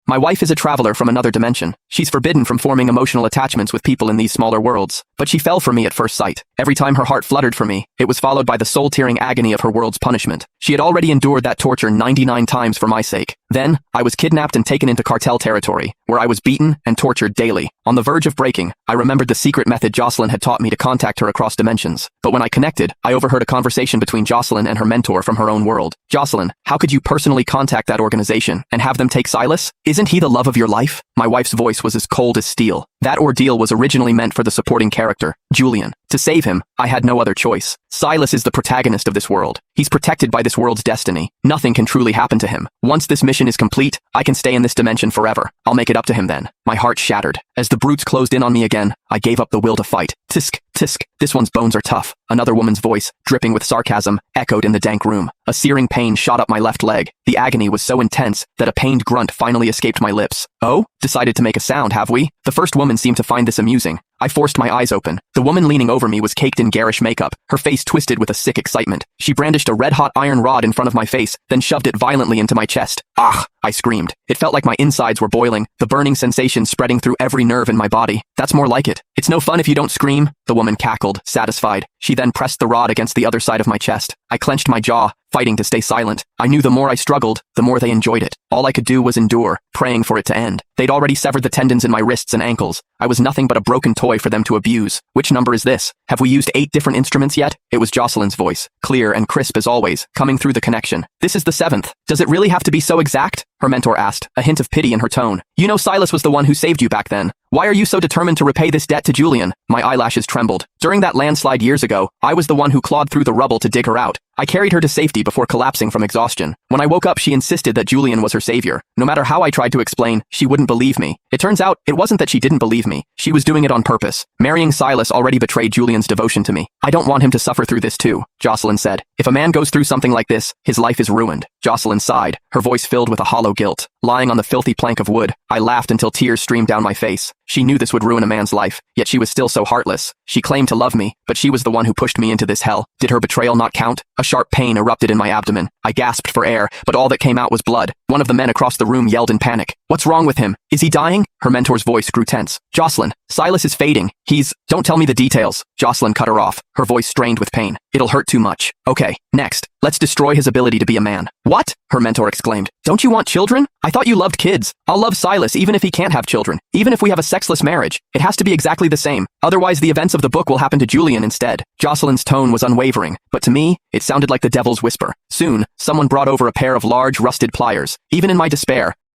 My wife is a traveler from another dimension. She's forbidden from forming emotional attachments with people in these smaller worlds. But she fell for me at first sight. Every time her heart fluttered for me, it was followed by the soul-tearing agony of her world's punishment. She had already endured that torture 99 times for my sake. Then, I was kidnapped and taken into cartel territory, where I was beaten and tortured daily. On the verge of breaking, I remembered the secret method Jocelyn had taught me to contact her across dimensions. But when I connected, I overheard a conversation between Jocelyn and her mentor from her own world. Jocelyn, how could you personally contact that organization and have them take Silas? Isn't he the love of your life? My wife's voice was as cold as steel. That ordeal was originally meant for the supporting character, Julian. To save him, I had no other choice. Silas is the protagonist of this world. He's protected by this world's destiny. Nothing can truly happen to him. Once this mission is complete, I can stay in this dimension forever. I'll make it up to him then. My heart shattered. As the brutes closed in on me again, I gave up the will to fight. Tisk, tisk, this one's bones are tough. Another woman's voice, dripping with sarcasm, echoed in the dank room. A searing pain shot up my left leg. The agony was so intense that a pained grunt finally escaped my lips. Oh? Decided to make a sound, have we? The first woman seemed to find this amusing. I forced my eyes open. The woman leaning over me was caked in garish makeup, her face twisted with a sick excitement. She brandished a red-hot iron rod in front of my face, then shoved it violently into my chest. Ah! I screamed. It felt like my insides were boiling, the burning sensation spreading through every nerve in my body. That's more like it. It's no fun if you don't scream, the woman cackled, satisfied. She then pressed the rod against the other side of my chest. I clenched my jaw, fighting to stay silent. I knew the more I struggled, the more they enjoyed it. All I could do was endure, praying for it to end. They'd already severed the tendons in my wrists and ankles. I was nothing but a broken toy for them to abuse. Which number is this? Have we used 8 different instruments yet? It was Jocelyn's voice, clear and crisp as always, coming through the connection. This is the 7th. Does it really have to be so exact? Her mentor asked, a hint of pity in her tone. You know Silas was the one who saved you back then. Why are you so determined to repay this debt to Julian? My eyelashes trembled. During that landslide years ago, I was the one who clawed through the rubble to dig her out. I carried her to safety before collapsing from exhaustion. When I woke up, she insisted that Julian was her savior. No matter how I tried to explain, she wouldn't believe me. It turns out, it wasn't that she didn't believe me. She was doing it on purpose. Marrying Silas already betrayed Julian's devotion to me. I don't want him to suffer through this too, Jocelyn said. If a man goes through something like this, his life is ruined. Jocelyn sighed, her voice filled with a hollow guilt. Lying on the filthy plank of wood, I laughed until tears streamed down my face. She knew this would ruin a man's life, yet she was still so heartless. She claimed to love me, but she was the one who pushed me into this hell. Did her betrayal not count? A sharp pain erupted in my abdomen. I gasped for air, but all that came out was blood. One of the men across the room yelled in panic. What's wrong with him? Is he dying? Her mentor's voice grew tense. Jocelyn, Silas is fading. Don't tell me the details. Jocelyn cut her off, her voice strained with pain. It'll hurt too much. Okay, next. Let's destroy his ability to be a man. What? Her mentor exclaimed. Don't you want children? I thought you loved kids. I'll love Silas even if he can't have children. Even if we have a sexless marriage. It has to be exactly the same. Otherwise the events of the book will happen to Julian instead. Jocelyn's tone was unwavering, but to me, it sounded like the devil's whisper. Soon, someone brought over a pair of large, rusted pliers. Even in my despair,